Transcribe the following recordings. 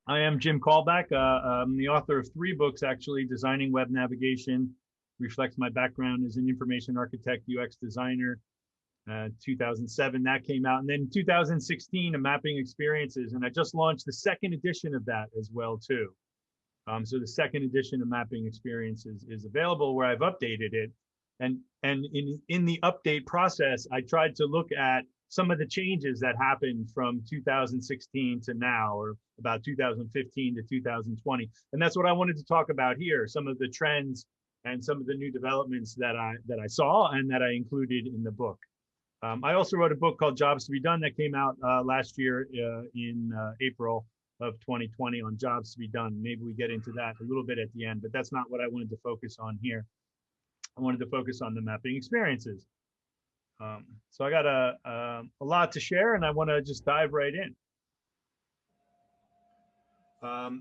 I am Jim Kalbach. I'm the author of three books, actually. Designing Web Navigation reflects my background as an information architect, UX designer. 2007, that came out. And then 2016, A Mapping Experiences. And I just launched the second edition of that as well, too. So the second edition of Mapping Experiences is available where I've updated it. And in the update process, I tried to look at some of the changes that happened from 2016 to now, or about 2015 to 2020. And that's what I wanted to talk about here, some of the trends and some of the new developments that I saw and that I included in the book. I also wrote a book called Jobs to Be Done that came out last year in April of 2020 on jobs to be done. Maybe we get into that a little bit at the end, but that's not what I wanted to focus on here. I wanted to focus on the mapping experiences. So I got a lot to share, and I want to just dive right in.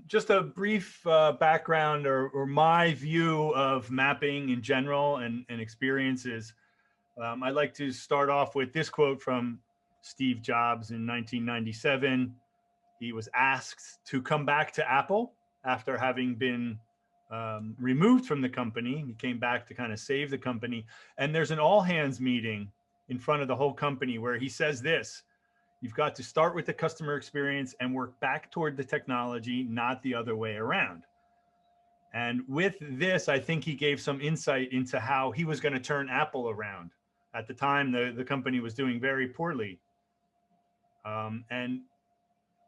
Just a brief background or my view of mapping in general and experiences. I'd like to start off with this quote from Steve Jobs in 1997. He was asked to come back to Apple after having been removed from the company. He came back to kind of save the company. And there's an all hands meeting in front of the whole company where he says this: you've got to start with the customer experience and work back toward the technology, not the other way around. And with this, I think he gave some insight into how he was going to turn Apple around. At the time, the company was doing very poorly. And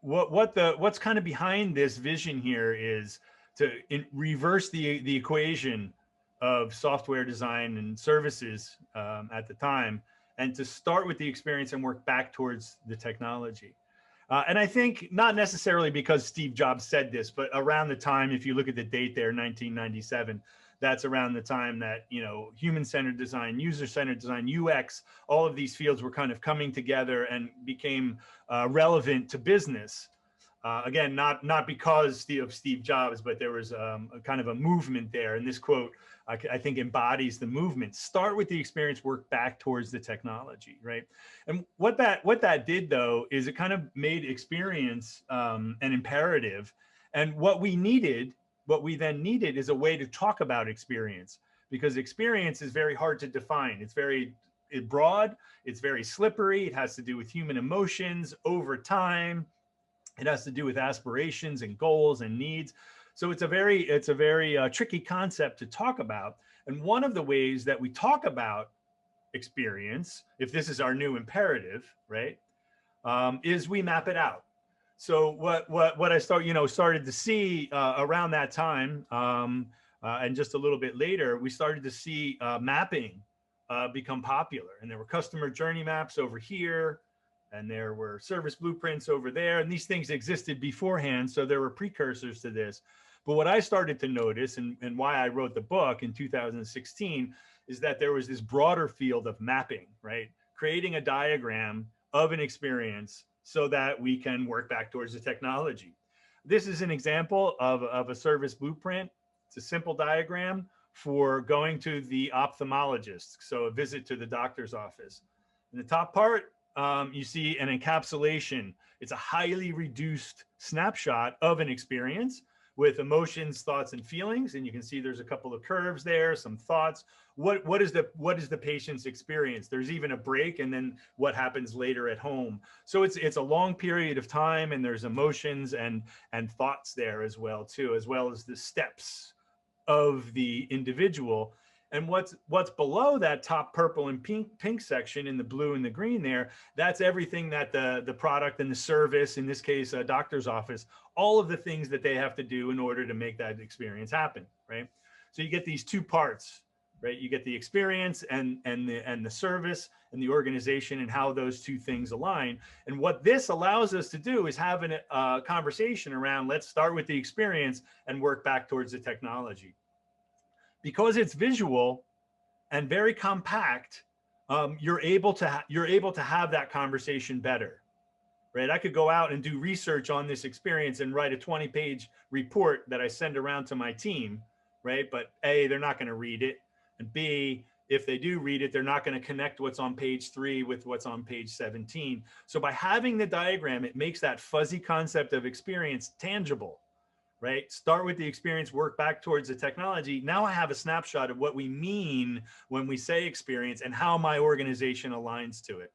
what's kind of behind this vision here is to reverse the equation of software design and services at the time, and to start with the experience and work back towards the technology. And I think not necessarily because Steve Jobs said this, but around the time, if you look at the date there, 1997, that's around the time that, you know, human-centered design, user-centered design, UX, all of these fields were kind of coming together and became relevant to business. Again, not because of Steve Jobs, but there was a kind of a movement there. And this quote, I think, embodies the movement. Start with the experience, work back towards the technology, right? And what that did, though, is it kind of made experience an imperative. And what we then needed is a way to talk about experience, because experience is very hard to define. It's very broad, it's very slippery. It has to do with human emotions over time. It has to do with aspirations and goals and needs. So it's a very tricky concept to talk about. And one of the ways that we talk about experience, if this is our new imperative, right, is we map it out. So what I started to see around that time, and just a little bit later, we started to see mapping become popular, and there were customer journey maps over here, and there were service blueprints over there, and these things existed beforehand, so there were precursors to this. But what I started to notice, and why I wrote the book in 2016, is that there was this broader field of mapping, right? Creating a diagram of an experience so that we can work back towards the technology. This is an example of a service blueprint. It's a simple diagram for going to the ophthalmologist, so a visit to the doctor's office. In the top part, you see an encapsulation. It's a highly reduced snapshot of an experience with emotions, thoughts, and feelings. And you can see there's a couple of curves there, some thoughts. What is the patient's experience? There's even a break, and then what happens later at home. So it's a long period of time, and there's emotions and thoughts there as well too, as well as the steps of the individual. And what's below that top purple and pink section, in the blue and the green there, that's everything that the product and the service, in this case, a doctor's office, all of the things that they have to do in order to make that experience happen, right? So you get these two parts, right? You get the experience and the service and the organization, and how those two things align. And what this allows us to do is have a conversation around, let's start with the experience and work back towards the technology. Because it's visual and very compact, you're able to have that conversation better, right? I could go out and do research on this experience and write a 20-page report that I send around to my team, right? But A, they're not going to read it, and B, if they do read it, they're not going to connect what's on page 3 with what's on page 17. So by having the diagram, it makes that fuzzy concept of experience tangible, right? Start with the experience, work back towards the technology. Now I have a snapshot of what we mean when we say experience and how my organization aligns to it.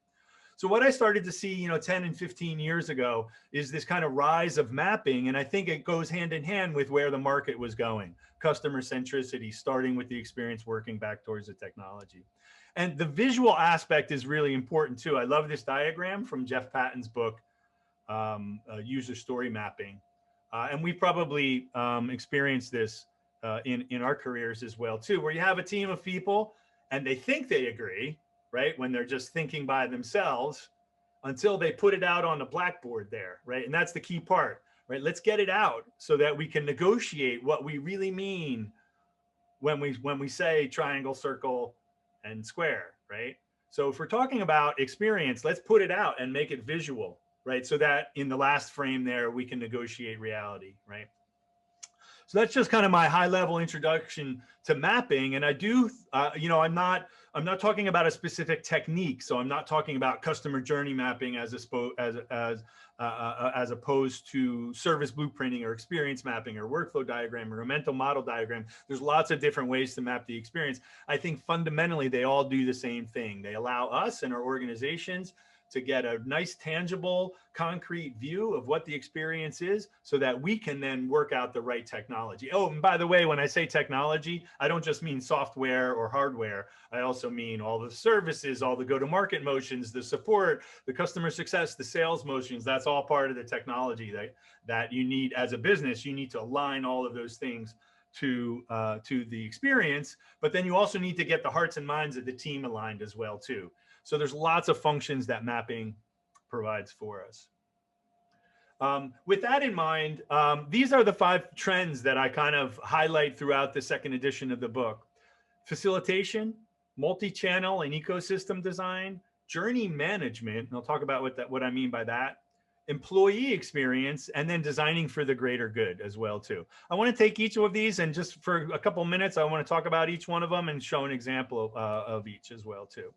So what I started to see, 10 and 15 years ago is this kind of rise of mapping. And I think it goes hand in hand with where the market was going. Customer centricity, starting with the experience, working back towards the technology. And the visual aspect is really important too. I love this diagram from Jeff Patton's book, User Story Mapping. And we probably experienced this in our careers as well too, where you have a team of people and they think they agree, right? When they're just thinking by themselves until they put it out on the blackboard there, right? And that's the key part, right? Let's get it out so that we can negotiate what we really mean when we say triangle, circle, and square, right? So if we're talking about experience, let's put it out and make it visual, right? So that in the last frame there, we can negotiate reality, right? So that's just kind of my high level introduction to mapping. And I do, I'm not talking about a specific technique. So I'm not talking about customer journey mapping as opposed to service blueprinting or experience mapping or workflow diagram or a mental model diagram. There's lots of different ways to map the experience. I think fundamentally they all do the same thing. They allow us and our organizations to get a nice, tangible, concrete view of what the experience is so that we can then work out the right technology. Oh, and by the way, when I say technology, I don't just mean software or hardware. I also mean all the services, all the go-to-market motions, the support, the customer success, the sales motions. That's all part of the technology that you need as a business. You need to align all of those things to the experience, but then you also need to get the hearts and minds of the team aligned as well too. So there's lots of functions that mapping provides for us. With that in mind, these are the 5 trends that I kind of highlight throughout the second edition of the book. Facilitation, multi-channel and ecosystem design, journey management, and I'll talk about what I mean by that, employee experience, and then designing for the greater good as well too. I want to take each of these and just for a couple minutes, I want to talk about each one of them and show an example of each as well too.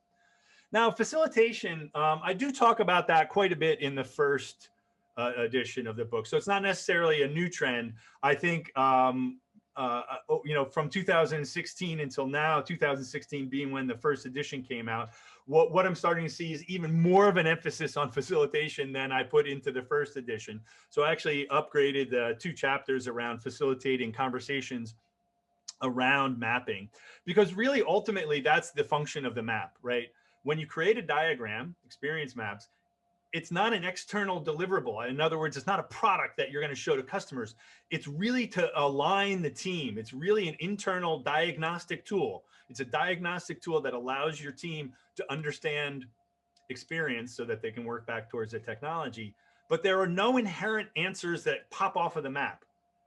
Now, facilitation, I do talk about that quite a bit in the first edition of the book. So it's not necessarily a new trend. I think, from 2016 until now, 2016 being when the first edition came out, what I'm starting to see is even more of an emphasis on facilitation than I put into the first edition. So I actually upgraded the 2 chapters around facilitating conversations around mapping, because really, ultimately, that's the function of the map, right? When you create a diagram, experience maps, it's not an external deliverable. In other words, it's not a product that you're going to show to customers. It's really to align the team. It's really an internal diagnostic tool. It's a diagnostic tool that allows your team to understand experience so that they can work back towards the technology. But there are no inherent answers that pop off of the map,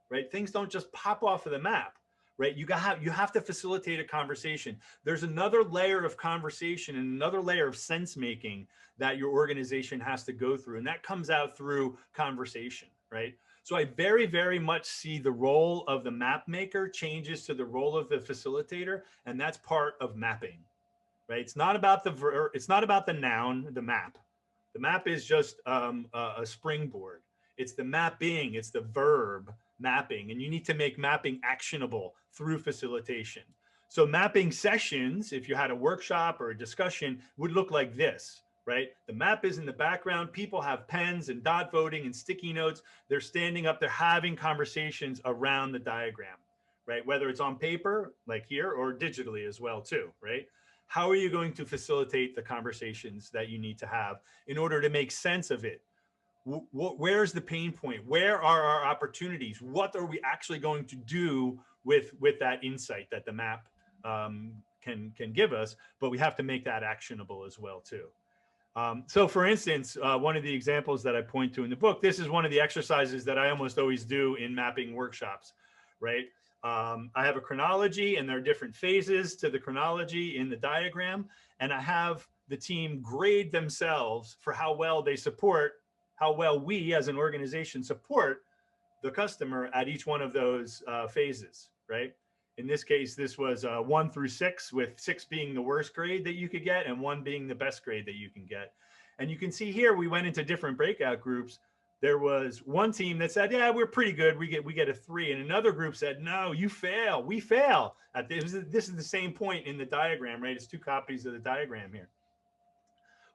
right? Things don't just pop off of the map. Right? You have to facilitate a conversation. There's another layer of conversation and another layer of sense making that your organization has to go through. And that comes out through conversation, right? So I very, very much see the role of the map maker changes to the role of the facilitator. And that's part of mapping, right? It's not about the noun, the map. The map is just a springboard. It's the mapping, it's the verb mapping, and you need to make mapping actionable through facilitation. So mapping sessions, if you had a workshop or a discussion, would look like this, right? The map is in the background. People have pens and dot voting and sticky notes. They're standing up, they're having conversations around the diagram, right? Whether it's on paper, like here, or digitally as well too, right? How are you going to facilitate the conversations that you need to have in order to make sense of it? Where's the pain point? Where are our opportunities? What are we actually going to do with that insight that the map can give us? But we have to make that actionable as well too. So for instance, one of the examples that I point to in the book, this is one of the exercises that I almost always do in mapping workshops, right? I have a chronology and there are different phases to the chronology in the diagram. And I have the team grade themselves for how well we as an organization support the customer at each one of those phases, right? In this case, this was 1 through 6, with 6 being the worst grade that you could get and 1 being the best grade that you can get. And you can see here, we went into different breakout groups. There was one team that said, yeah, we're pretty good. We get a 3. And another group said, no, you fail. We fail. This is the same point in the diagram, right? It's 2 copies of the diagram here.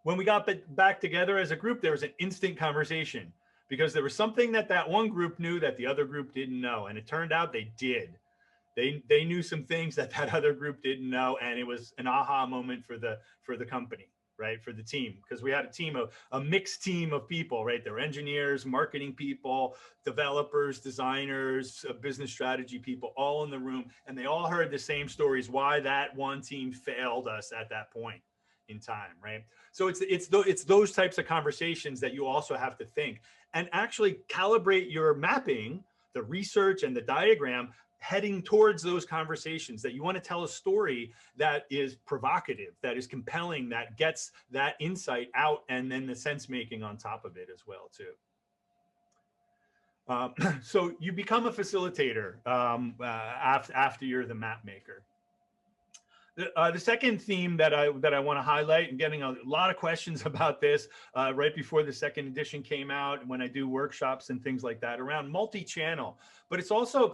When we got back together as a group, there was an instant conversation because there was something that one group knew that the other group didn't know. And it turned out they did. They knew some things that other group didn't know, and it was an aha moment for the company, right? For the team, because we had a mixed team of people, right? There were engineers, marketing people, developers, designers, business strategy people, all in the room, and they all heard the same stories why that one team failed us at that point in time, right? So it's those types of conversations that you also have to think and actually calibrate your mapping, the research and the diagram, heading towards those conversations, that you want to tell a story that is provocative, that is compelling, that gets that insight out, and then the sense making on top of it as well too. So you become a facilitator after you're the map maker. The second theme that I want to highlight, and getting a lot of questions about this right before the second edition came out, when I do workshops and things like that, around multi-channel. But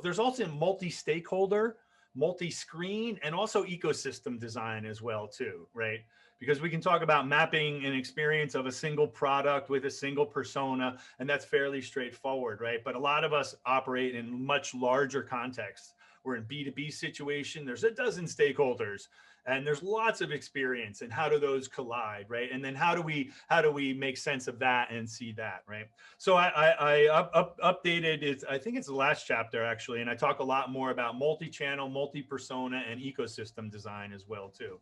there's also multi-stakeholder, multi-screen, and also ecosystem design as well too, right? Because we can talk about mapping an experience of a single product with a single persona, and that's fairly straightforward, right? But a lot of us operate in much larger contexts. We're in B2B situation, there's a dozen stakeholders, and there's lots of experience, and how do those collide, right? And then how do we make sense of that and see that, right? So I updated it. I think it's the last chapter actually, and I talk a lot more about multi-channel, multi-persona, and ecosystem design as well too.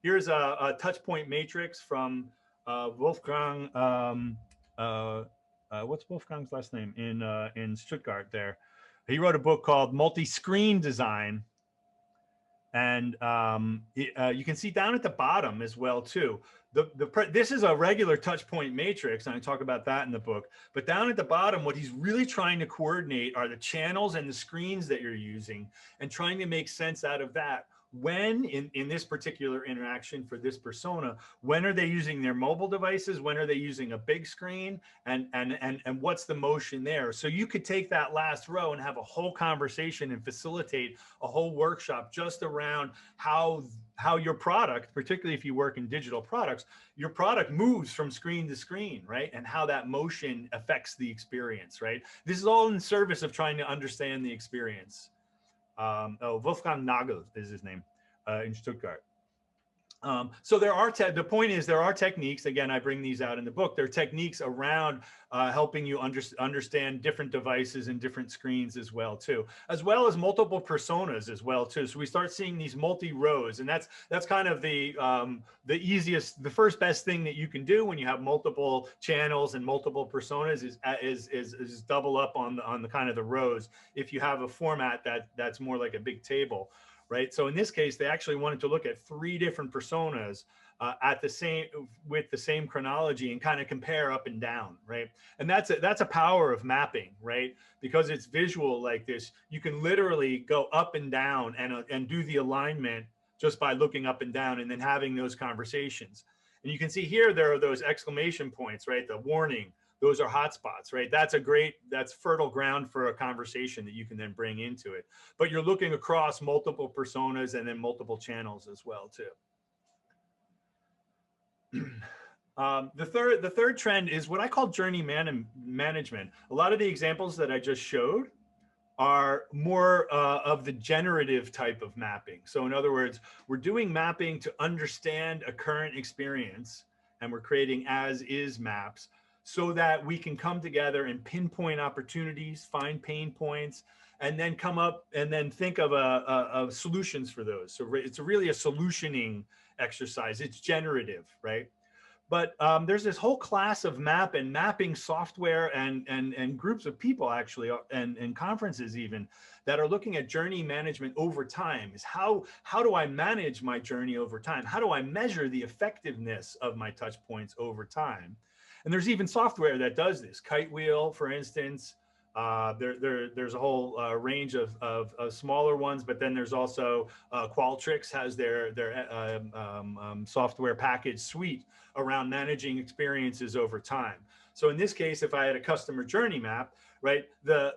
Here's a touch point matrix from Wolfgang. What's Wolfgang's last name in Stuttgart there? He wrote a book called Multi-Screen Design. And you can see down at the bottom as well too. This is a regular touch point matrix, and I talk about that in the book. But down at the bottom, what he's really trying to coordinate are the channels and the screens that you're using, and trying to make sense out of that. When in this particular interaction for this persona, when are they using their mobile devices? When are they using a big screen? And what's the motion there? So you could take that last row and have a whole conversation and facilitate a whole workshop just around how your product, particularly if you work in digital products, your product moves from screen to screen, right? And how that motion affects the experience, right? This is all in service of trying to understand the experience. Wolfgang Nagel is his name in Stuttgart. So the point is there are techniques, again, I bring these out in the book, there are techniques around helping you understand different devices and different screens as well too, as well as multiple personas as well too. So we start seeing these multi-rows, and that's kind of the easiest, the first best thing that you can do when you have multiple channels and multiple personas is double up on the kind of the rows if you have a format that's more like a big table. Right. So in this case, they actually wanted to look at 3 different personas with the same chronology and kind of compare up and down. Right. And that's a power of mapping. Right. Because it's visual like this. You can literally go up and down and do the alignment just by looking up and down and then having those conversations. And you can see here, there are those exclamation points, right? The warning. Those are hotspots, right? That's fertile ground for a conversation that you can then bring into it. But you're looking across multiple personas and then multiple channels as well too. The third trend is what I call journey management. A lot of the examples that I just showed are more of the generative type of mapping. So in other words, we're doing mapping to understand a current experience, and we're creating as-is maps, so that we can come together and pinpoint opportunities, find pain points, and then come up and then think of solutions for those. So it's really a solutioning exercise. It's generative, right? But there's this whole class of mapping software and groups of people actually, and conferences even, that are looking at journey management over time. Is how do I manage my journey over time? How do I measure the effectiveness of my touch points over time? And there's even software that does this. Kitewheel, for instance, There's a whole range of smaller ones, but then there's also Qualtrics has their software package suite around managing experiences over time. So in this case, if I had a customer journey map, right, the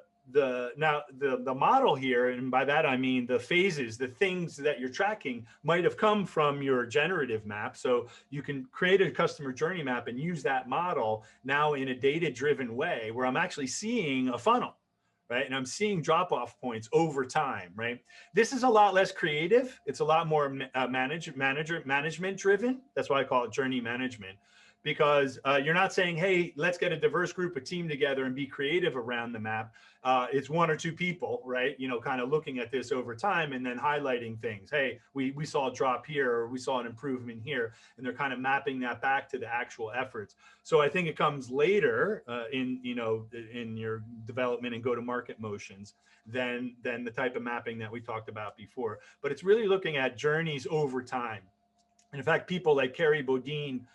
model here, and by that I mean the phases, the things that you're tracking might have come from your generative map. So you can create a customer journey map and use that model now in a data-driven way where I'm actually seeing a funnel, right? And I'm seeing drop-off points over time, right? This is a lot less creative. It's a lot more management driven. That's why I call it journey management. Because you're not saying, hey, let's get a diverse group of team together and be creative around the map. It's one or two people, right? You know, kind of looking at this over time and then highlighting things. Hey, we saw a drop here, or we saw an improvement here, and they're kind of mapping that back to the actual efforts. So I think it comes later in your development and go-to-market motions than the type of mapping that we talked about before. But it's really looking at journeys over time. And in fact, people like Carrie Bodine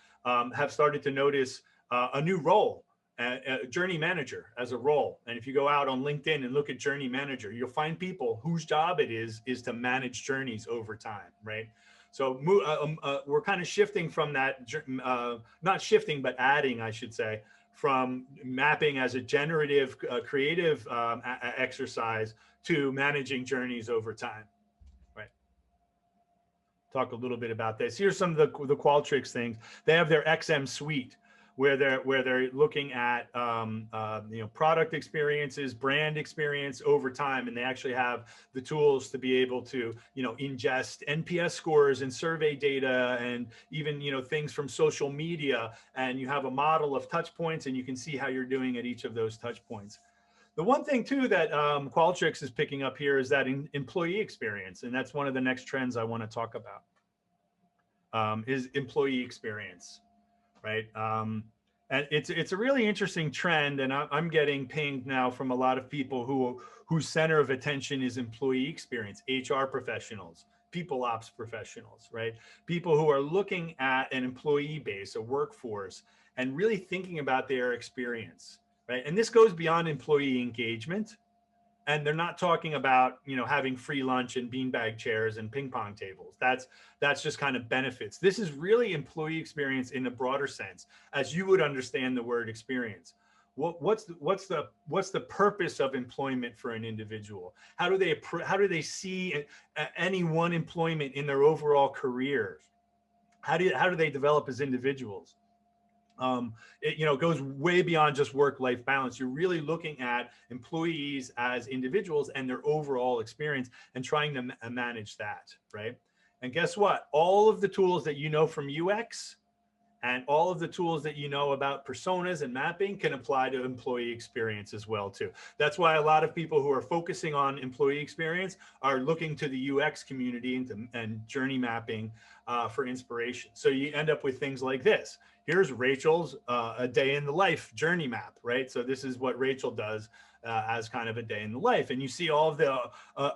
have started to notice a new role, journey manager as a role. And if you go out on LinkedIn and look at journey manager, you'll find people whose job it is to manage journeys over time, right? So we're kind of shifting from that, not shifting, but adding, I should say, from mapping as a generative, creative exercise to managing journeys over time. Talk a little bit about this. Here's some of the Qualtrics things. They have their XM suite where they're looking at product experiences, brand experience over time, and they actually have the tools to be able to ingest NPS scores and survey data and even things from social media, and you have a model of touch points and you can see how you're doing at each of those touch points. The one thing too that Qualtrics is picking up here is that employee experience, and that's one of the next trends I want to talk about, is employee experience, right? And it's a really interesting trend, and I'm getting pinged now from a lot of people whose center of attention is employee experience, HR professionals, people ops professionals, right? People who are looking at an employee base, a workforce, and really thinking about their experience. Right. And this goes beyond employee engagement. And they're not talking about, having free lunch and beanbag chairs and ping pong tables. That's just kind of benefits. This is really employee experience in a broader sense, as you would understand the word experience. What's the purpose of employment for an individual? How do they see any one employment in their overall careers? How do they develop as individuals? It goes way beyond just work-life balance. You're really looking at employees as individuals and their overall experience and trying to manage that, right? And guess what? All of the tools that you know from UX and all of the tools that you know about personas and mapping can apply to employee experience as well too. That's why a lot of people who are focusing on employee experience are looking to the UX community and journey mapping for inspiration. So you end up with things like this. Here's Rachel's a day in the life journey map, right? So this is what Rachel does as kind of a day in the life. And you see all of the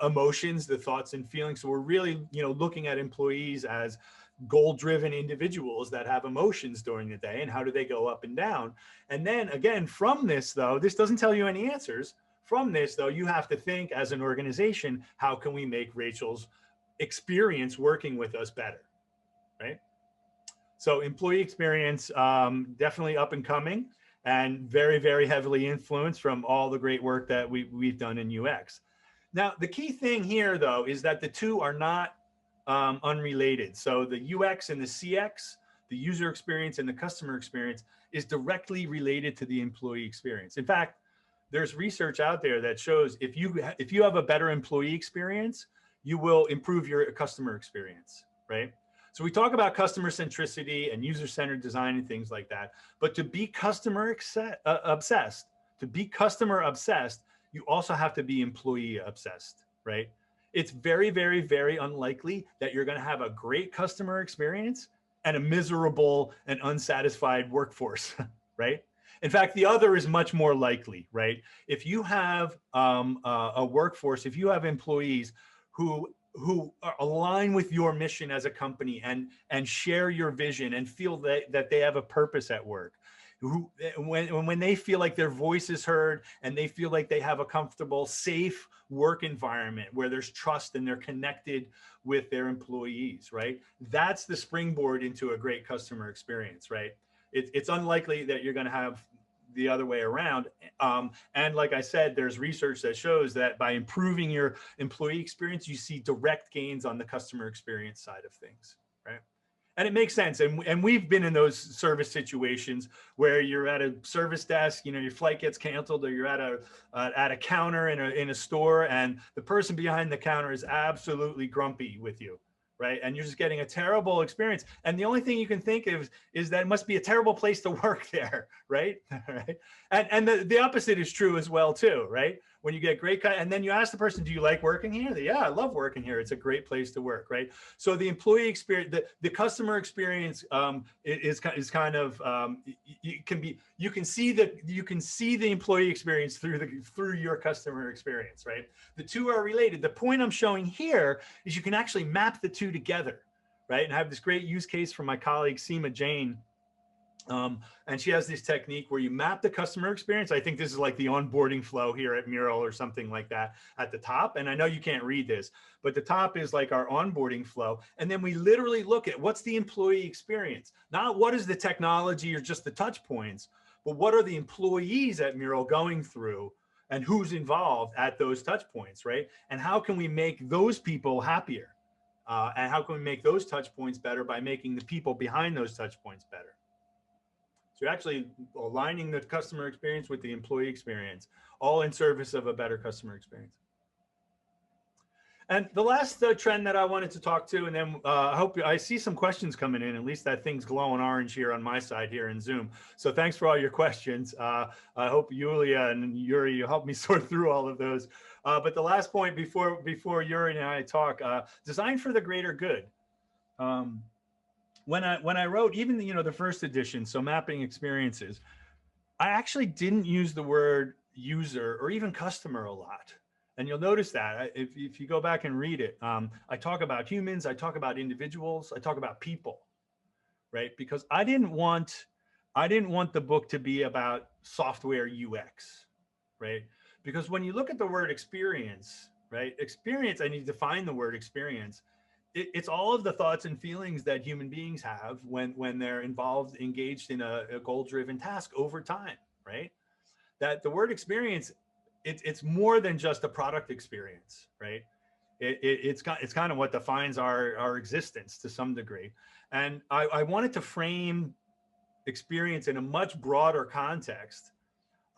emotions, the thoughts and feelings. So we're really, looking at employees as goal-driven individuals that have emotions during the day, and how do they go up and down. And then again, from this though, this doesn't tell you any answers. From this though, you have to think as an organization, how can we make Rachel's experience working with us better, right? So employee experience, definitely up and coming, and very, very heavily influenced from all the great work that we've done in UX. Now, the key thing here though, is that the two are not unrelated. So the UX and the CX, the user experience and the customer experience, is directly related to the employee experience. In fact, there's research out there that shows if you have a better employee experience, you will improve your customer experience, right? So we talk about customer centricity and user-centered design and things like that, but to be customer obsessed, you also have to be employee obsessed, right? It's very, very, very unlikely that you're going to have a great customer experience and a miserable and unsatisfied workforce, right? In fact, the other is much more likely, right? If you have a workforce, if you have employees who align with your mission as a company and share your vision and feel that they have a purpose at work, who, when they feel like their voice is heard and they feel like they have a comfortable, safe work environment where there's trust and they're connected with their employees, right? That's the springboard into a great customer experience, right? It's unlikely that you're going to have the other way around. And like I said, there's research that shows that by improving your employee experience, you see direct gains on the customer experience side of things, right? And it makes sense. And we've been in those service situations where you're at a service desk, you know, your flight gets canceled, or you're at a counter in a store, and the person behind the counter is absolutely grumpy with you, right? And you're just getting a terrible experience. And the only thing you can think of is that it must be a terrible place to work there, right? Right. And the opposite is true as well too, right? When you get great, and then you ask the person, do you like working here? Yeah, I love working here. It's a great place to work, right? So the employee experience, the customer experience is kind of, you can see the employee experience through your customer experience, right? The two are related. The point I'm showing here is you can actually map the two together, right? And I have this great use case from my colleague Seema Jain. And she has this technique where you map the customer experience. I think this is like the onboarding flow here at MURAL or something like that at the top. And I know you can't read this, but the top is like our onboarding flow. And then we literally look at what's the employee experience, not what is the technology or just the touch points, but what are the employees at MURAL going through and who's involved at those touch points, right? And how can we make those people happier? And how can we make those touch points better by making the people behind those touch points better? So you're actually aligning the customer experience with the employee experience, all in service of a better customer experience. And the last trend that I wanted to talk to, and then I hope I see some questions coming in. At least that thing's glowing orange here on my side here in Zoom. So thanks for all your questions. I hope Yulia and Yuri, you help me sort through all of those. But the last point before Yuri and I talk, design for the greater good. When I wrote even the first edition, so mapping experiences, I actually didn't use the word user or even customer a lot. And you'll notice that if you go back and read it, I talk about humans, I talk about individuals, I talk about people, right? Because I didn't want the book to be about software UX, right? Because when you look at the word experience, right? Experience, I need to define the word experience. It's all of the thoughts and feelings that human beings have when they're involved, engaged in a goal-driven task over time, right? That the word experience, it's more than just a product experience, right? It's kind of what defines our existence to some degree. And I wanted to frame experience in a much broader context.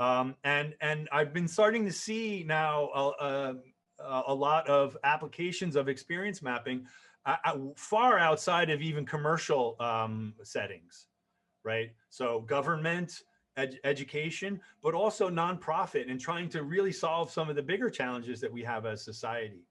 And I've been starting to see now a lot of applications of experience mapping far outside of even commercial settings, right? So government, education, but also nonprofit, and trying to really solve some of the bigger challenges that we have as society.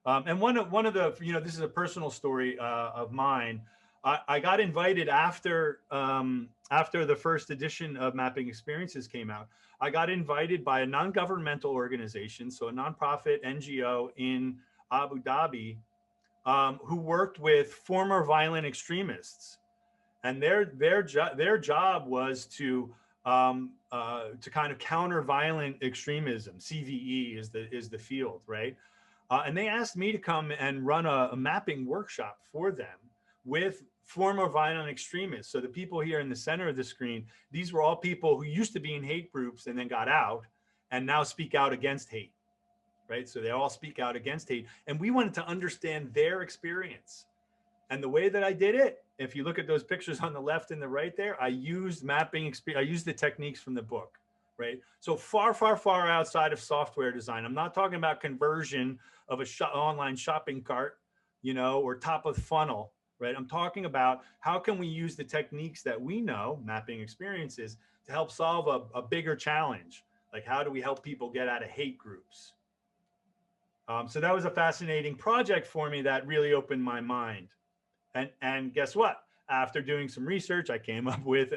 And one of the, this is a personal story of mine. I got invited after the first edition of Mapping Experiences came out. I got invited by a non-governmental organization, so a nonprofit NGO in Abu Dhabi, who worked with former violent extremists, and their job was to kind of counter violent extremism. CVE is the field, right? And they asked me to come and run a mapping workshop for them with former violent extremists. So the people here in the center of the screen, these were all people who used to be in hate groups and then got out and now speak out against hate, right? So they all speak out against hate. And we wanted to understand their experience. And the way that I did it, if you look at those pictures on the left and the right there, I used mapping experience. I used the techniques from the book, right? So far, far, far outside of software design. I'm not talking about conversion of a online shopping cart, or top of funnel, right? I'm talking about how can we use the techniques that we know, mapping experiences, to help solve a bigger challenge. Like, how do we help people get out of hate groups? So that was a fascinating project for me that really opened my mind. And guess what? After doing some research, I came up with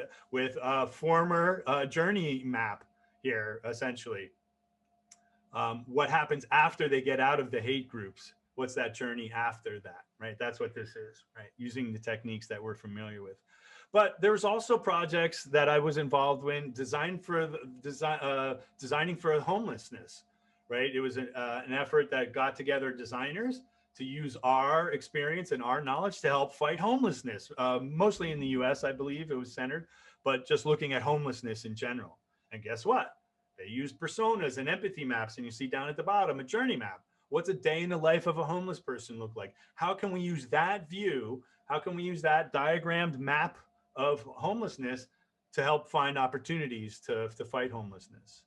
a former journey map here, essentially. What happens after they get out of the hate groups? What's that journey after that, right? That's what this is, right? Using the techniques that we're familiar with. But there was also projects that I was involved in, designing for homelessness, right? It was an effort that got together designers to use our experience and our knowledge to help fight homelessness, mostly in the US, I believe it was centered, but just looking at homelessness in general. And guess what? They used personas and empathy maps, and you see down at the bottom a journey map. What's a day in the life of a homeless person look like? How can we use that view? How can we use that diagrammed map of homelessness to help find opportunities to fight homelessness?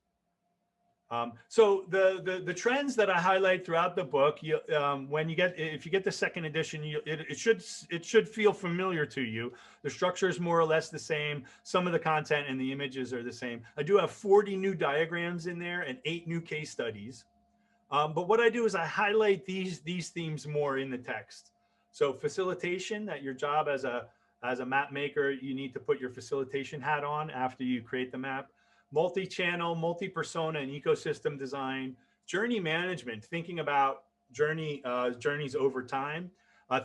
So the trends that I highlight throughout the book, if you get the second edition, it should feel familiar to you. The structure is more or less the same. Some of the content and the images are the same. I do have 40 new diagrams in there and 8 new case studies. But what I do is I highlight these themes more in the text. So facilitation, that your job as a map maker, you need to put your facilitation hat on after you create the map. Multi-channel, multi-persona, and ecosystem design. Journey management, thinking about journeys over time.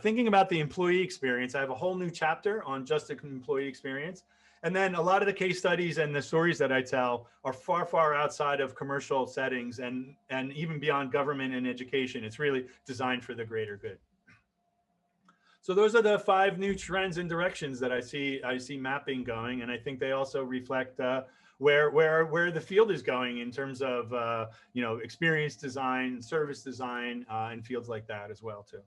Thinking about the employee experience. I have a whole new chapter on just an employee experience. And then a lot of the case studies and the stories that I tell are far, far outside of commercial settings and even beyond government and education. It's really designed for the greater good. So those are the 5 new trends and directions that I see mapping going, and I think they also reflect where the field is going in terms of experience design, service design, and fields like that as well too.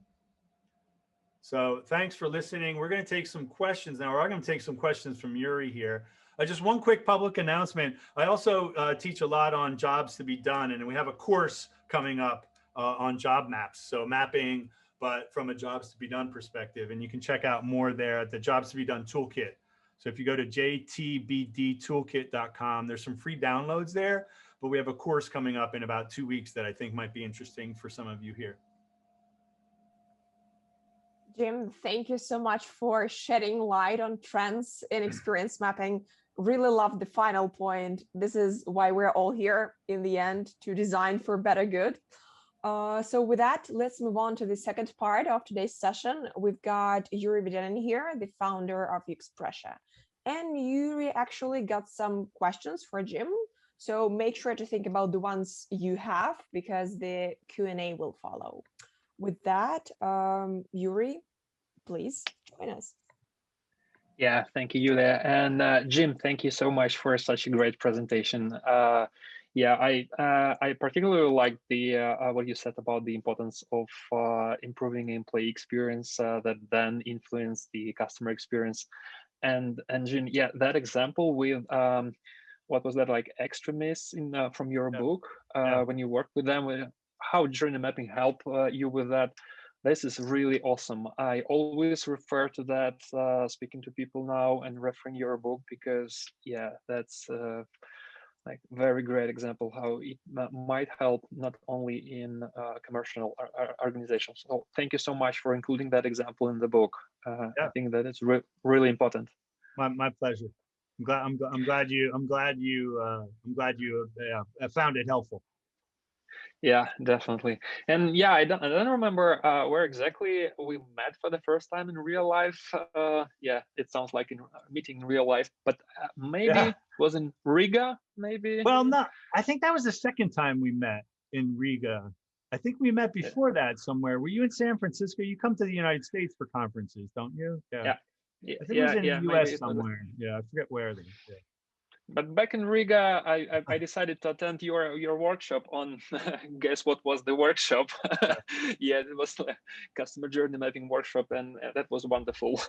So thanks for listening. We're going to take some questions now. We're going to take some questions from Yuri here. Just one quick public announcement. I also teach a lot on jobs to be done, and we have a course coming up on job maps. So mapping, but from a jobs to be done perspective. And you can check out more there at the Jobs to be Done Toolkit. So if you go to JTBDToolkit.com, there's some free downloads there, but we have a course coming up in about 2 weeks that I think might be interesting for some of you here. Jim, thank you so much for shedding light on trends in experience mapping. Really love the final point. This is why we're all here in the end, to design for better good. So with that, let's move on to the second part of today's session. We've got Yuri Vedenin here, the founder of UXPressia. And Yuri actually got some questions for Jim. So make sure to think about the ones you have, because the Q&A will follow. With that, Yuri, please join us. Yeah, thank you, Yulia. And Jim, thank you so much for such a great presentation. Yeah, I particularly like the what you said about the importance of improving employee experience that then influence the customer experience. And Jim, yeah, that example with what was that, like extremists in from your book when you worked with them, how journey mapping helped you with that. This is really awesome. I always refer to that speaking to people now and referring your book, because yeah, that's like very great example how it might help not only in commercial organizations. So thank you so much for including that example in the book. I think that it's really important. My pleasure. I'm glad you found it helpful. Yeah, definitely. And yeah, I don't remember where exactly we met for the first time in real life. Yeah, it sounds like in meeting in real life, but maybe it was in Riga, maybe. Well, no, I think that was the second time we met in Riga. I think we met before that somewhere. Were you in San Francisco? You come to the United States for conferences, don't you? Yeah. I think it was in the US somewhere. Yeah, I forget where. Yeah. But back in Riga, I decided to attend your workshop on, guess what was the workshop? Yeah, it was a customer journey mapping workshop, and that was wonderful.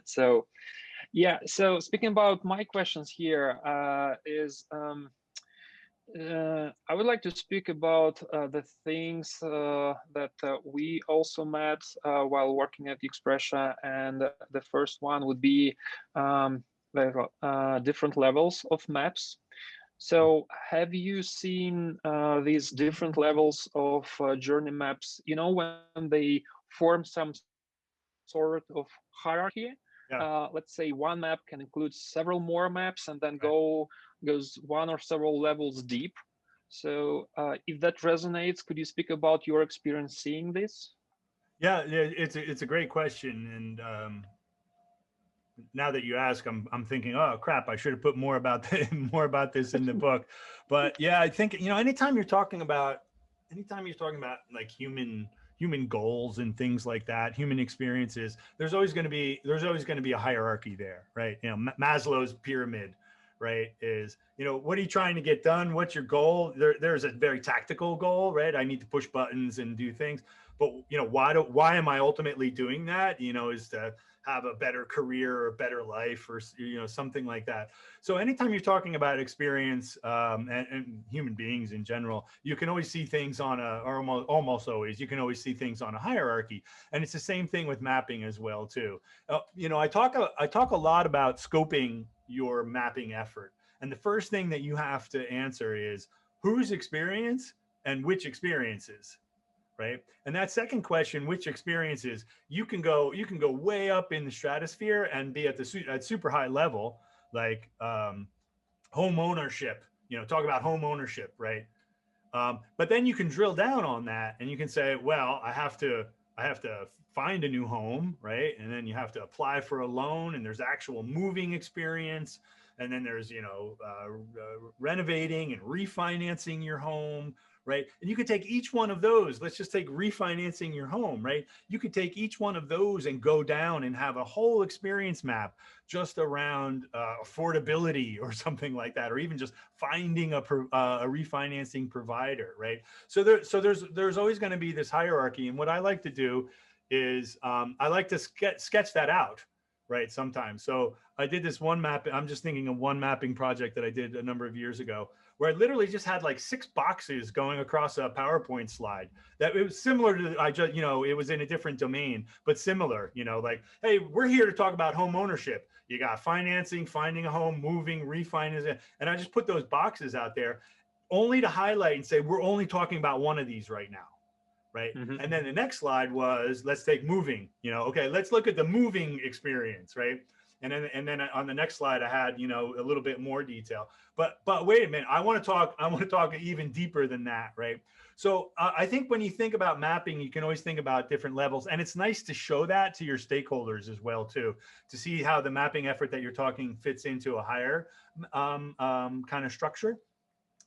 So, yeah, so speaking about my questions here is, I would like to speak about the things that we also met while working at UXPressia, and the first one would be different levels of maps. So have you seen these different levels of journey maps, you know, when they form some sort of hierarchy? Let's say one map can include several more maps and then goes one or several levels deep. So if that resonates, could you speak about your experience seeing this? Yeah, it's a great question, and now that you ask, I'm thinking, oh crap, I should have put more about more about this in the book. But yeah, I think, you know, anytime you're talking about like human goals and things like that, human experiences, there's always going to be a hierarchy there, right? You know, Maslow's pyramid, right, is, you know, what are you trying to get done? What's your goal? There's a very tactical goal, right? I need to push buttons and do things. But, you know, why am I ultimately doing that? You know, is to have a better career or a better life, or, you know, something like that. So anytime you're talking about experience, and human beings in general, you can always see things on or almost always, you can always see things on a hierarchy. And it's the same thing with mapping as well too. You know, I talk a lot about scoping your mapping effort. And the first thing that you have to answer is whose experience and which experiences, right? And that second question, which experiences, you can go way up in the stratosphere and be at super high level, like home ownership, you know, talk about home ownership, right? But then you can drill down on that and you can say, well, I have to find a new home, right? And then you have to apply for a loan, and there's actual moving experience. And then there's, you know, renovating and refinancing your home, right? And you could take each one of those. Let's just take refinancing your home, right? You could take each one of those and go down and have a whole experience map just around affordability or something like that, or even just finding a refinancing provider, right? So there's always going to be this hierarchy. And what I like to do is I like to sketch that out, right? Sometimes. So I did this one map. I'm just thinking of one mapping project that I did a number of years ago, where I literally just had like 6 boxes going across a PowerPoint slide. That it was similar to, you know, it was in a different domain, but similar, you know, like, hey, we're here to talk about home ownership. You got financing, finding a home, moving, refinancing. And I just put those boxes out there only to highlight and say, we're only talking about one of these right now. Right. Mm-hmm. And then the next slide was, let's take moving, you know, okay, let's look at the moving experience. Right. And then on the next slide, I had, you know, a little bit more detail, but wait a minute, I want to talk even deeper than that. Right. So I think when you think about mapping, you can always think about different levels, and it's nice to show that to your stakeholders as well, too, to see how the mapping effort that you're talking fits into a higher kind of structure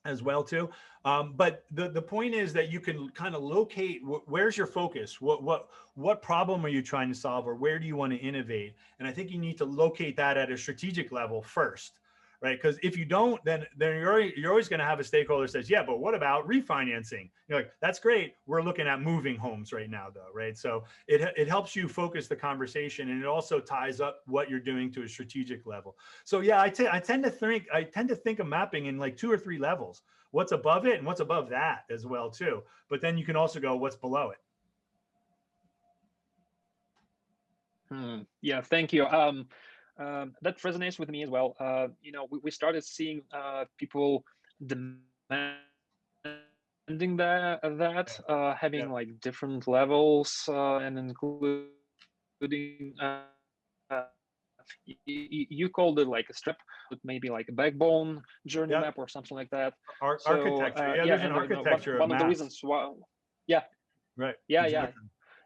as well too. But the point is that you can kind of locate where's your focus, what problem are you trying to solve, or where do you want to innovate? And I think you need to locate that at a strategic level first, right? Because if you don't, then you're always going to have a stakeholder says, yeah, but what about refinancing? You're like, that's great. We're looking at moving homes right now, though, right? So it helps you focus the conversation, and it also ties up what you're doing to a strategic level. So yeah, I tend to think of mapping in like 2 or 3 levels. What's above it and what's above that as well too. But then you can also go what's below it. Yeah, thank you. That resonates with me as well. You know, we started seeing people demanding that having like different levels and including you called it like a strip, but maybe like a backbone journey map or something like that. Architecture. Yeah, there's an architecture. One of the reasons why. Yeah. Right. Yeah. Exactly.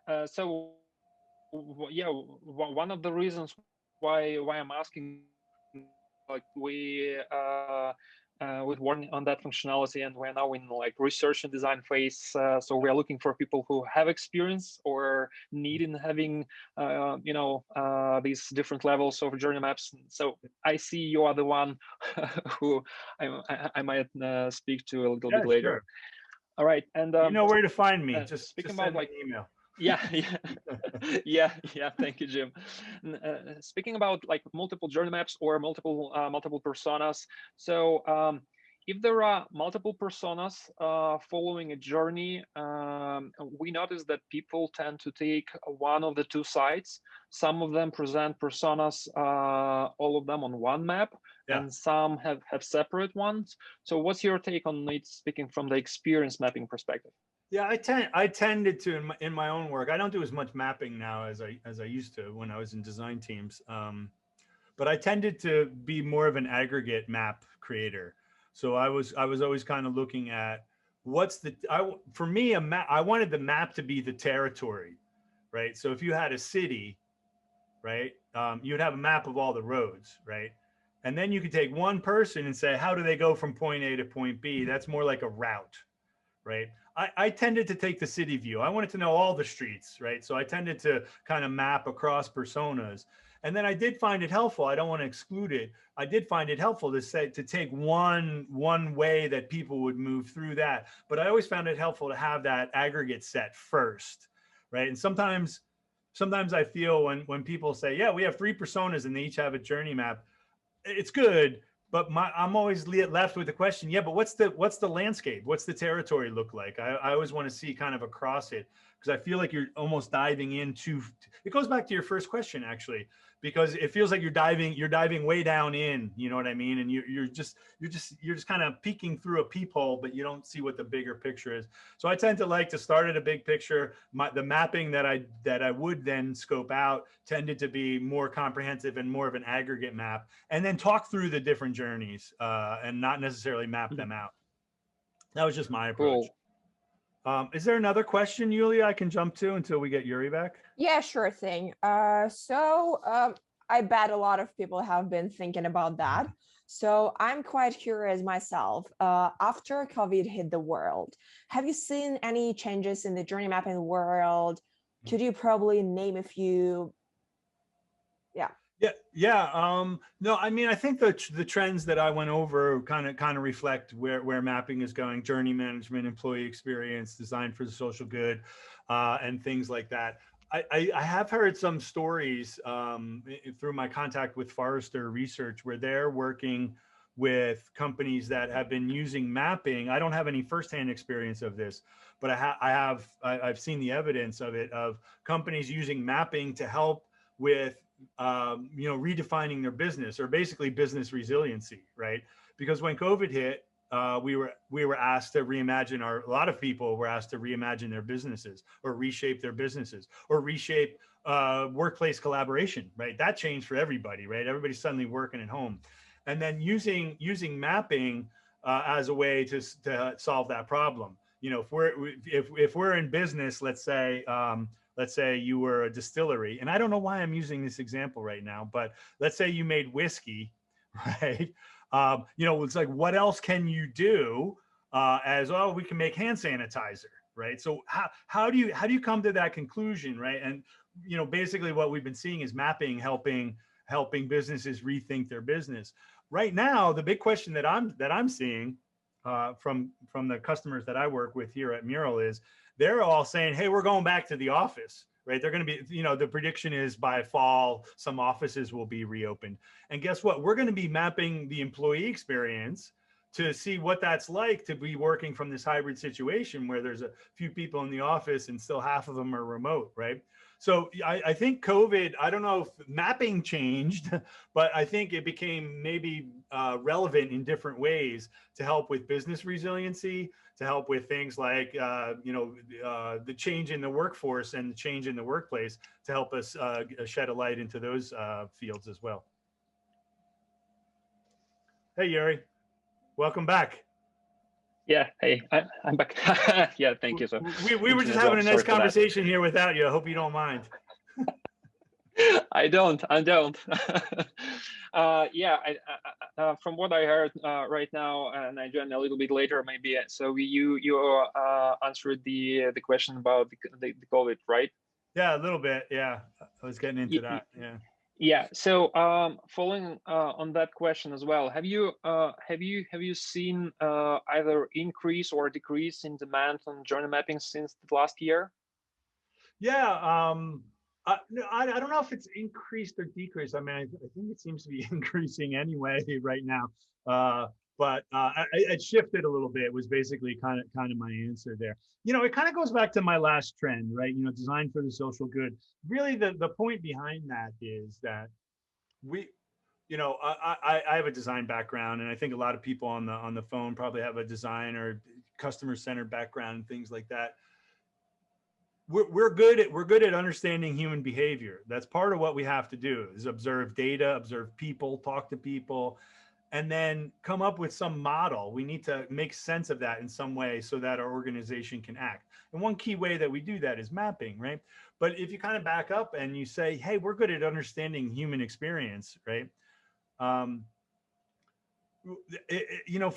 Yeah. So yeah, one of the reasons why I'm asking, like we with working on that functionality, and we're now in like research and design phase. So we are looking for people who have experience or need in having you know, these different levels of journey maps. So I see you are the one who I might speak to a little bit later. Sure. All right, and you know where to find me. Just speaking about like email. Yeah. Thank you, Jim. Speaking about like multiple journey maps or multiple personas. So if there are multiple personas following a journey, we notice that people tend to take one of the 2 sides. Some of them present personas, all of them on one map, and some have separate ones. So what's your take on it, speaking from the experience mapping perspective? Yeah, I tended to in my own work. I don't do as much mapping now as I used to when I was in design teams. But I tended to be more of an aggregate map creator. So I was always kind of looking at for me a map. I wanted the map to be the territory, right? So if you had a city, right, you'd have a map of all the roads, right? And then you could take one person and say, how do they go from point A to point B? That's more like a route, right? I tended to take the city view. I wanted to know all the streets, right? So I tended to kind of map across personas. And then I did find it helpful. I don't want to exclude it. I did find it helpful to say, to take one way that people would move through that. But I always found it helpful to have that aggregate set first, right? And sometimes I feel when people say, yeah, we have 3 personas and they each have a journey map, it's good, but I'm always left with the question, yeah, but what's the landscape? What's the territory look like? I always want to see kind of across it, because I feel like you're almost diving into, it goes back to your first question, actually, because it feels like you're diving way down in, you know what I mean? And you're just kind of peeking through a peephole, but you don't see what the bigger picture is. So I tend to like to start at a big picture. The mapping that I would then scope out tended to be more comprehensive and more of an aggregate map, and then talk through the different journeys and not necessarily map them out. That was just my approach. Cool. Is there another question, Yulia, I can jump to until we get Yuri back? Yeah, sure thing. I bet a lot of people have been thinking about that. So I'm quite curious myself. After COVID hit the world, have you seen any changes in the journey mapping world? Could you probably name a few? Yeah. No, I mean, I think the trends that I went over kind of reflect where mapping is going: journey management, employee experience, design for the social good, and things like that. I have heard some stories through my contact with Forrester Research where they're working with companies that have been using mapping. I don't have any firsthand experience of this, but I've seen the evidence of it, of companies using mapping to help with redefining their business, or basically business resiliency, right? Because when COVID hit, we were asked to reimagine a lot of people were asked to reimagine their businesses, or reshape their businesses, or reshape workplace collaboration, right? That changed for everybody, right? Everybody's suddenly working at home. And then using mapping as a way to solve that problem. You know, if we're in business, let's say you were a distillery, and I don't know why I'm using this example right now, but let's say you made whiskey, right? It's like, what else can you do? We can make hand sanitizer, right? So how do you come to that conclusion, right? And basically what we've been seeing is mapping helping businesses rethink their business. Right now, the big question that I'm seeing from the customers that I work with here at MURAL is, they're all saying, hey, we're going back to the office, right? They're going to be, the prediction is by fall, some offices will be reopened. And guess what? We're going to be mapping the employee experience to see what that's like to be working from this hybrid situation where there's a few people in the office and still half of them are remote, right? So I think COVID, I don't know if mapping changed, but I think it became maybe relevant in different ways to help with business resiliency, to help with things like, the change in the workforce and the change in the workplace, to help us shed a light into those fields as well. Hey, Yuri, welcome back. Yeah, hey, I'm back. Yeah, thank you. So we were just having a nice conversation here without you. I hope you don't mind. I don't. From what I heard right now, and I joined a little bit later, maybe. So you answered the question about the COVID, right? Yeah, a little bit. Yeah, I was getting into that. Yeah. Yeah. So following on that question as well, have you seen either increase or decrease in demand on journey mapping since the last year? Yeah. I don't know if it's increased or decreased. I mean, I think it seems to be increasing anyway right now. But it shifted a little bit, was basically kind of my answer there. It kind of goes back to my last trend, right? Design for the social good. Really, the point behind that is that I have a design background, and I think a lot of people on the phone probably have a design or customer-centered background and things like that. We're good at understanding human behavior. That's part of what we have to do, is observe data, observe people, talk to people. and then come up with some model. We need to make sense of that in some way so that our organization can act. And one key way that we do that is mapping, right? But if you kind of back up and you say, hey, we're good at understanding human experience, right? For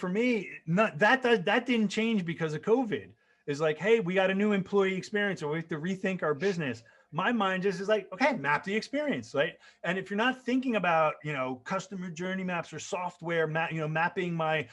me, that didn't change because of COVID. It's like, hey, we got a new employee experience, or we have to rethink our business. My mind just is like, okay, map the experience, right? And if you're not thinking about, customer journey maps or software, mapping my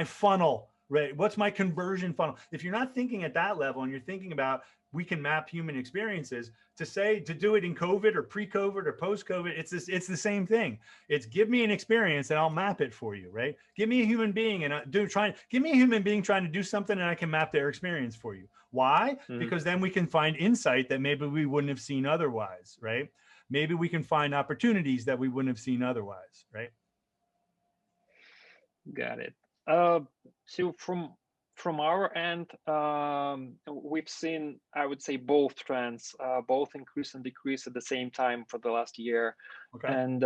funnel, right? What's my conversion funnel? If you're not thinking at that level, and you're thinking about, we can map human experiences, to do it in COVID or pre-COVID or post-COVID, it's the same thing. It's give me an experience and I'll map it for you, right? Give me a human being and give me a human being trying to do something, and I can map their experience for you. Why? Because then we can find insight that maybe we wouldn't have seen otherwise, right? Maybe we can find opportunities that we wouldn't have seen otherwise, right? Got it. So from our end, we've seen, I would say, both trends, both increase and decrease at the same time for the last year. Okay. And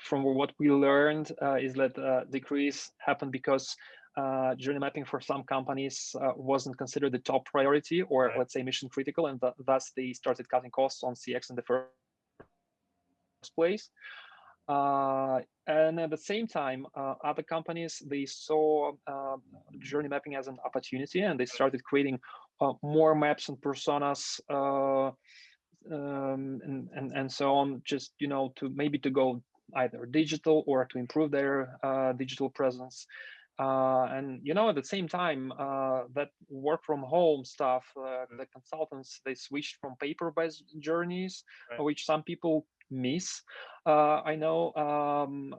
from what we learned is that decrease happened because journey mapping for some companies wasn't considered the top priority, or right. let's say mission critical, and thus they started cutting costs on CX in the first place. And at the same time, other companies, they saw journey mapping as an opportunity, and they started creating more maps and personas and so on, just to go either digital or to improve their digital presence. And at the same time, that work from home stuff, the consultants, they switched from paper-based journeys, right. which some people miss, I know,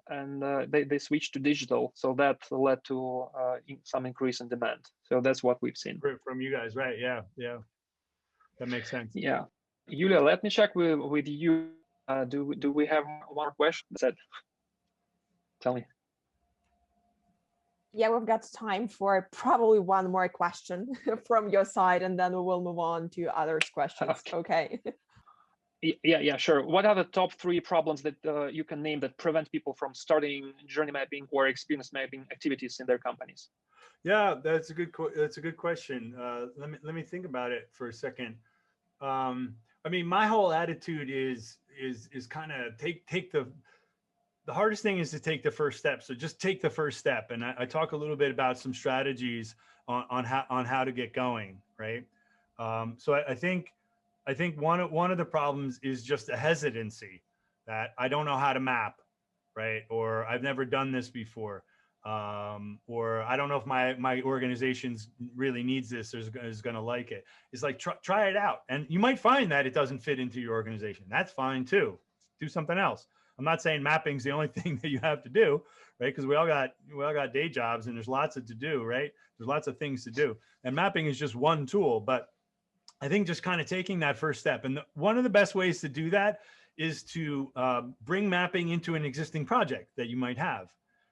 and they switched to digital, so that led to some increase in demand. So that's what we've seen from you guys, right? Yeah, that makes sense. Yeah, Yulia, let me check with you. Do we have one question? Tell me. Yeah, we've got time for probably one more question from your side, and then we will move on to others' questions. Okay. Yeah, sure. What are the top 3 problems that you can name that prevent people from starting journey mapping or experience mapping activities in their companies? Yeah, that's a good question. Let me think about it for a second. I mean, my whole attitude is kind of take the hardest thing is to take the first step. So just take the first step. And I talk a little bit about some strategies on how to get going, right? So I think one of the problems is just a hesitancy that I don't know how to map, right? Or I've never done this before. Or I don't know if my organization really needs this or is going to like it. It's like, try it out. And you might find that it doesn't fit into your organization. That's fine too. Do something else. I'm not saying mapping's the only thing that you have to do, right? Because we all got day jobs and there's lots to do, right? There's lots of things to do. And mapping is just one tool. But I think just kind of taking that first step. And one of the best ways to do that is to bring mapping into an existing project that you might have,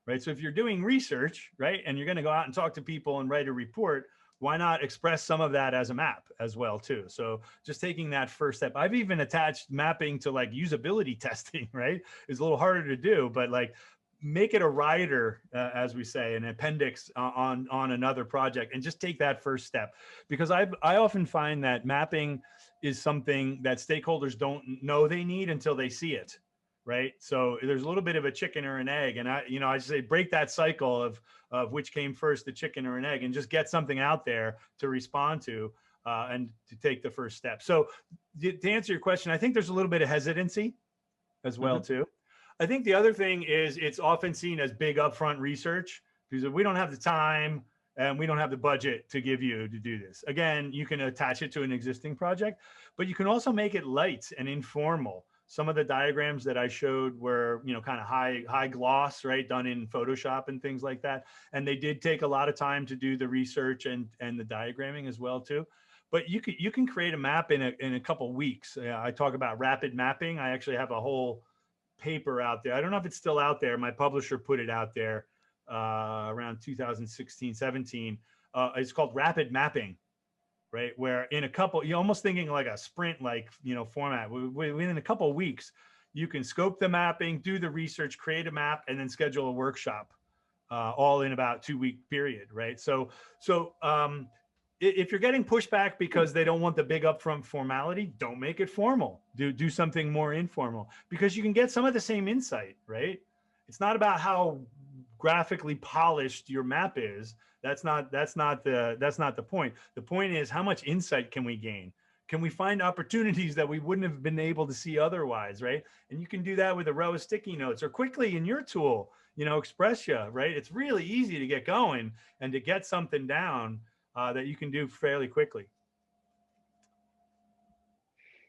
right? So if you're doing research, right, and you're going to go out and talk to people and write a report, why not express some of that as a map as well too? So just taking that first step. I've even attached mapping to like usability testing, right? It's a little harder to do, but like make it a rider, as we say, an appendix on another project, and just take that first step. Because I often find that mapping is something that stakeholders don't know they need until they see it. Right. So there's a little bit of a chicken or an egg. And I say break that cycle of which came first, the chicken or an egg, and just get something out there to respond to and to take the first step. So to answer your question, I think there's a little bit of hesitancy as well too. I think the other thing is it's often seen as big upfront research because we don't have the time and we don't have the budget to give you to do this. Again, you can attach it to an existing project, but you can also make it light and informal. Some of the diagrams that I showed were, kind of high gloss, right, done in Photoshop and things like that. And they did take a lot of time to do the research and the diagramming as well too. But you can create a map in a couple weeks. I talk about rapid mapping. I actually have a whole paper out there. I don't know if it's still out there. My publisher put it out there around 2016, 17. It's called Rapid Mapping. Right, where in a couple, you're almost thinking like a sprint, format. Within a couple of weeks, you can scope the mapping, do the research, create a map, and then schedule a workshop, all in about 2-week period, right? So if you're getting pushback because they don't want the big upfront formality, don't make it formal. Do something more informal, because you can get some of the same insight, right? It's not about how graphically polished your map is. That's not the point. The point is, how much insight can we gain? Can we find opportunities that we wouldn't have been able to see otherwise, right? And you can do that with a row of sticky notes, or quickly in your tool, Expressia, right? It's really easy to get going and to get something down that you can do fairly quickly.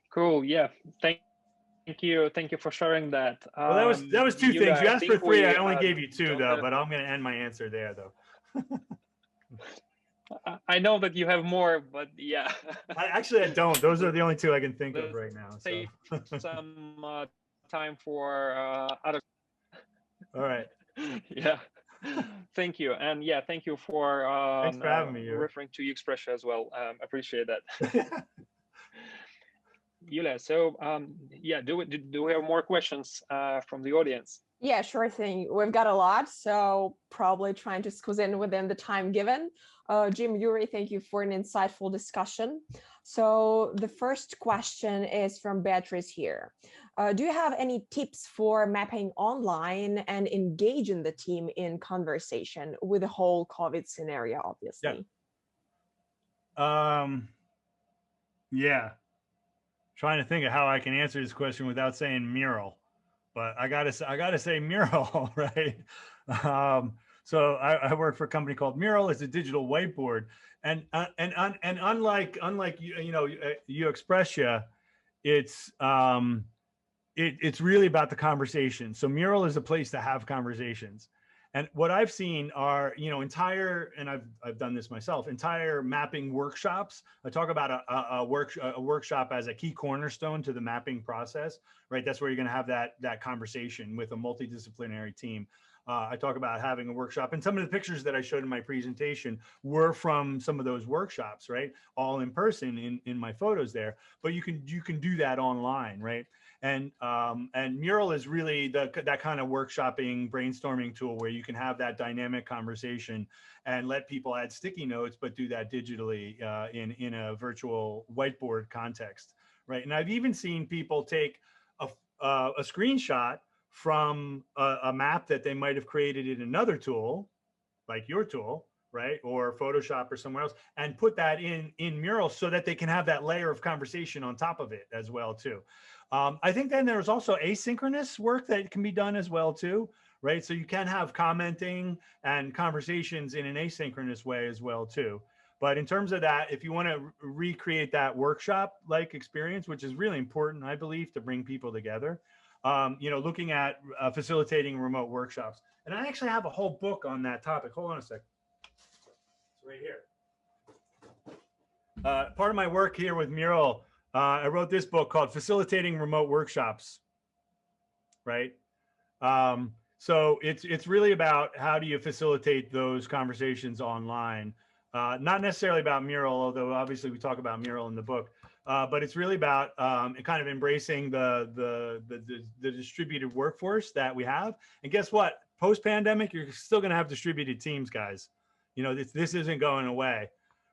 Cool. Yeah. Thank you for sharing that. Well, that was two things. You asked for 3. I only gave you 2 though, but I'm going to end my answer there though. I know that you have more, but yeah. I don't. Those are the only 2 I can think of right now. So. Save some time for other. All right. Yeah. Thank you. And yeah, thank you for thanks for having me, referring to UXPressia as well. Appreciate that. Yulia, so yeah, do we have more questions from the audience? Yeah, sure thing. We've got a lot, so probably trying to squeeze in within the time given. Jim, Yuri, thank you for an insightful discussion. So the first question is from Beatrice here. Do you have any tips for mapping online and engaging the team in conversation with the whole COVID scenario, obviously? Yeah. Trying to think of how I can answer this question without saying MURAL, but I gotta say MURAL, right? So I work for a company called MURAL. It's a digital whiteboard, and unlike UXPressia, it's really about the conversation. So MURAL is a place to have conversations. And what I've seen are, and I've done this myself, entire mapping workshops. I talk about a workshop as a key cornerstone to the mapping process, right? That's where you're going to have that conversation with a multidisciplinary team. I talk about having a workshop, and some of the pictures that I showed in my presentation were from some of those workshops, right? All in person in my photos there, but you can do that online, right? And MURAL is really that kind of workshopping, brainstorming tool where you can have that dynamic conversation and let people add sticky notes, but do that digitally in a virtual whiteboard context, right? And I've even seen people take a screenshot from a map that they might have created in another tool, like your tool, right? Or Photoshop or somewhere else, and put that in MURAL so that they can have that layer of conversation on top of it as well too. I think then there's also asynchronous work that can be done as well too, right? So you can have commenting and conversations in an asynchronous way as well too. But in terms of that, if you want to recreate that workshop-like experience, which is really important, I believe, to bring people together, looking at facilitating remote workshops. And I actually have a whole book on that topic. Hold on a sec. It's right here. Part of my work here with MURAL, I wrote this book called Facilitating Remote Workshops, right? So it's really about how do you facilitate those conversations online. Not necessarily about MURAL, although obviously we talk about MURAL in the book, but it's really about kind of embracing the distributed workforce that we have. And guess what? Post-pandemic, you're still going to have distributed teams, guys. This isn't going away,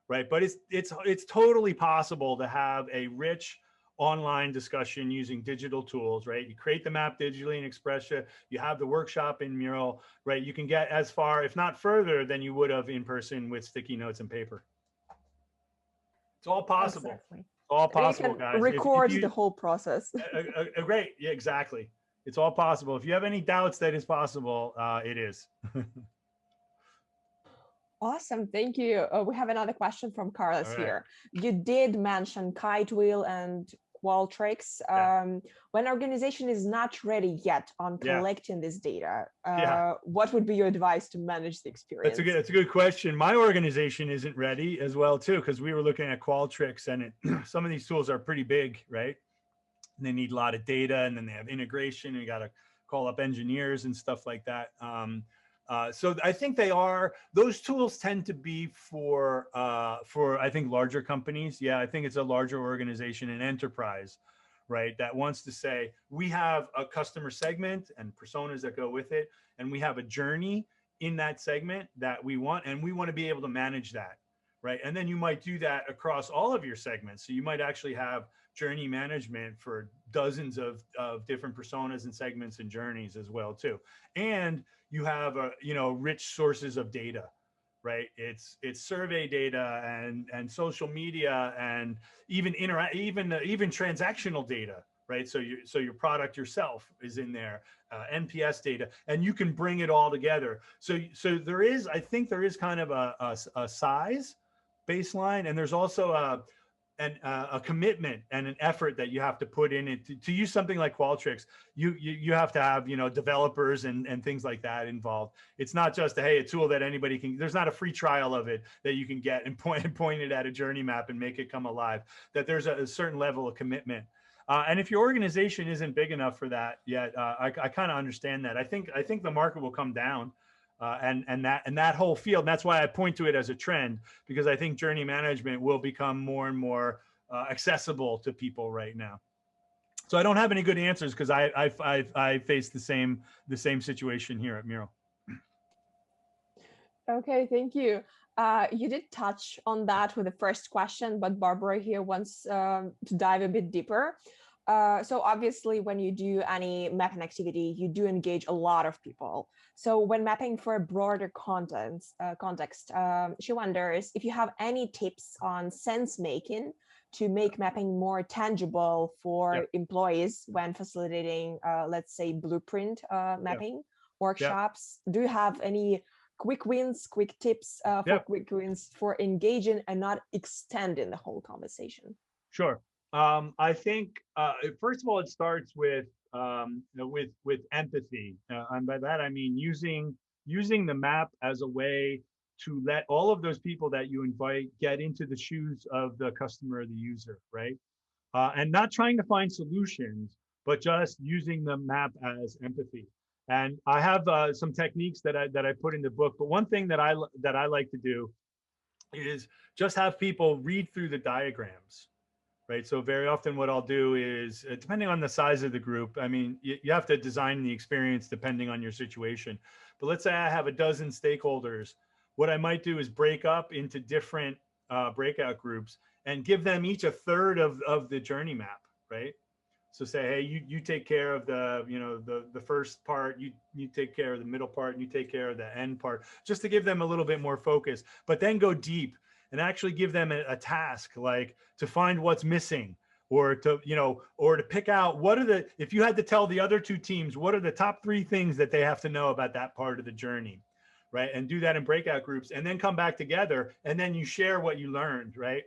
right? But it's totally possible to have a rich online discussion using digital tools, right? You create the map digitally in Expressia, you have the workshop in MURAL, right? You can get as far, if not further, than you would have in person with sticky notes and paper. It's all possible. Exactly. It's all possible, you can guys. Record the whole process. Great. Yeah, exactly. It's all possible. If you have any doubts that it's possible, it is. Awesome, thank you. We have another question from Carlos All right. here. You did mention Kitewheel and Qualtrics. When organization is not ready yet on collecting this data, what would be your advice to manage the experience? That's a good question. My organization isn't ready as well too, because we were looking at Qualtrics, and some of these tools are pretty big, right? And they need a lot of data, and then they have integration, and you got to call up engineers and stuff like that. So I think those tools tend to be for I think larger companies. Yeah, I think it's a larger organization, an enterprise, right? That wants to say, we have a customer segment and personas that go with it, and we have a journey in that segment that we want, and we want to be able to manage that, right? And then you might do that across all of your segments. So you might actually have journey management for dozens of different personas and segments and journeys as well too. And you have rich sources of data, right? It's survey data and social media and even transactional data, right? So your product yourself is in there, NPS data, and you can bring it all together. So I think there is kind of a size baseline, and there's also a commitment and an effort that you have to put in it to use something like Qualtrics. You have to have developers and things like that involved. It's not just a tool that anybody can. There's not a free trial of it that you can get and point it at a journey map and make it come alive. That there's a certain level of commitment. And if your organization isn't big enough for that yet, I kind of understand that. I think the market will come down. And that whole field. And that's why I point to it as a trend, because I think journey management will become more and more accessible to people right now. So I don't have any good answers because I face the same situation here at Mural. Okay, thank you. You did touch on that with the first question, but Barbara here wants to dive a bit deeper. So obviously, when you do any mapping activity, you do engage a lot of people. So when mapping for a broader context, she wonders if you have any tips on sense making to make mapping more tangible for employees when facilitating, let's say, blueprint mapping workshops. Do you have any quick wins, quick tips for quick wins for engaging and not extending the whole conversation? Sure. I think first of all, it starts with empathy, and by that I mean using the map as a way to let all of those people that you invite get into the shoes of the customer or the user, right? And not trying to find solutions, but just using the map as empathy. And I have some techniques that I put in the book. But one thing that I like to do is just have people read through the diagrams. Right. So very often what I'll do is, depending on the size of the group, I mean, you have to design the experience depending on your situation. But let's say I have a dozen stakeholders. What I might do is break up into different breakout groups and give them each a third of the journey map. Right. So say, hey, you take care of the first part, you take care of the middle part, and you take care of the end part, just to give them a little bit more focus, but then go deep and actually give them a task, like to find what's missing, or to pick out if you had to tell the other two teams, what are the top 3 things that they have to know about that part of the journey, right? And do that in breakout groups, and then come back together, and then you share what you learned, right?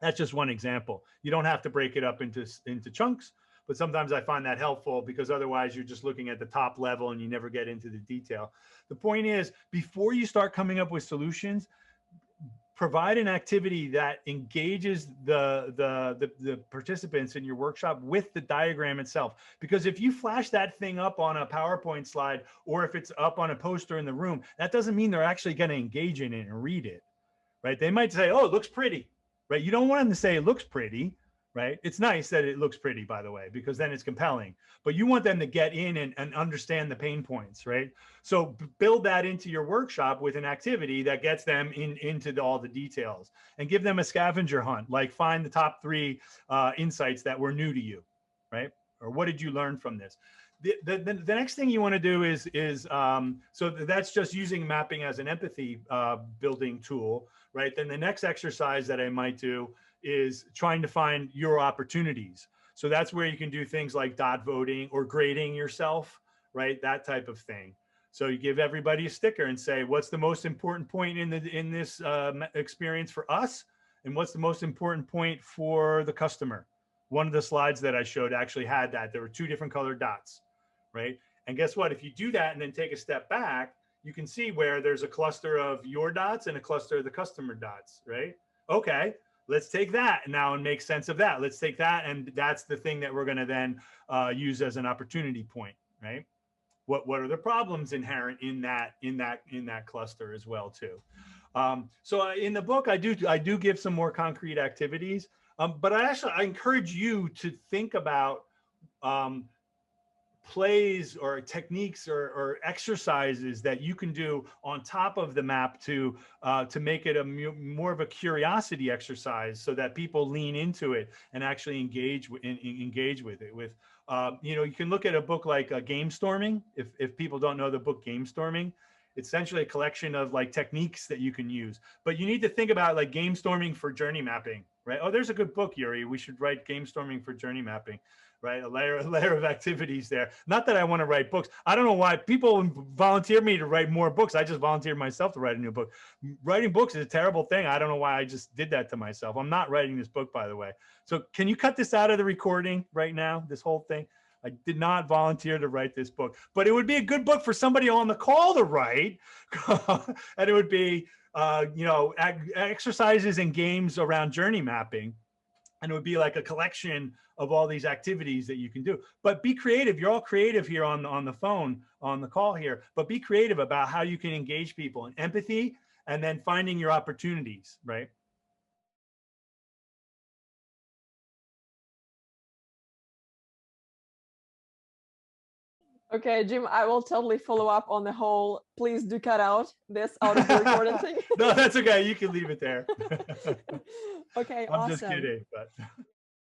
That's just one example. You don't have to break it up into chunks, but sometimes I find that helpful, because otherwise you're just looking at the top level and you never get into the detail. The point is, before you start coming up with solutions, provide an activity that engages the participants in your workshop with the diagram itself. Because if you flash that thing up on a PowerPoint slide, or if it's up on a poster in the room, that doesn't mean they're actually going to engage in it and read it, right? They might say, oh, it looks pretty, right? You don't want them to say it looks pretty, right? It's nice that it looks pretty, by the way, because then it's compelling, but you want them to get in and understand the pain points, right? So build that into your workshop with an activity that gets them into all the details, and give them a scavenger hunt, like find the top 3 insights that were new to you, right? Or what did you learn from this? The next thing you want to do is so that's just using mapping as an empathy building tool, right? Then the next exercise that I might do is trying to find your opportunities. So that's where you can do things like dot voting or grading yourself, right? That type of thing. So you give everybody a sticker and say, what's the most important point in this experience for us? And what's the most important point for the customer? One of the slides that I showed actually had that. There were 2 different colored dots, right? And guess what? If you do that and then take a step back, you can see where there's a cluster of your dots and a cluster of the customer dots, right? Okay. Let's take that now and make sense of that. Let's take that, and that's the thing that we're going to then use as an opportunity point, right? What are the problems inherent in that cluster as well too? So in the book, I do give some more concrete activities. But I encourage you to think about plays or techniques or exercises that you can do on top of the map to make it more of a curiosity exercise, so that people lean into it and actually engage with it. With you can look at a book like Game Storming. If people don't know the book Game Storming, it's essentially a collection of like techniques that you can use. But you need to think about like game storming for journey mapping, right? Oh, there's a good book, Yuri. We should write game storming for journey mapping, right? A layer of activities there. Not that I want to write books. I don't know why people volunteer me to write more books. I just volunteered myself to write a new book. Writing books is a terrible thing. I don't know why I just did that to myself. I'm not writing this book, by the way. So can you cut this out of the recording right now, this whole thing? I did not volunteer to write this book, but it would be a good book for somebody on the call to write. And it would be, exercises and games around journey mapping. And it would be like a collection of all these activities that you can do. But be creative. You're all creative here on the phone, on the call here, but be creative about how you can engage people and empathy, and then finding your opportunities, right? Okay, Jim, I will totally follow up on the whole, please do cut out this out of the recording thing. No, that's okay. You can leave it there. Okay, I'm awesome. just kidding. But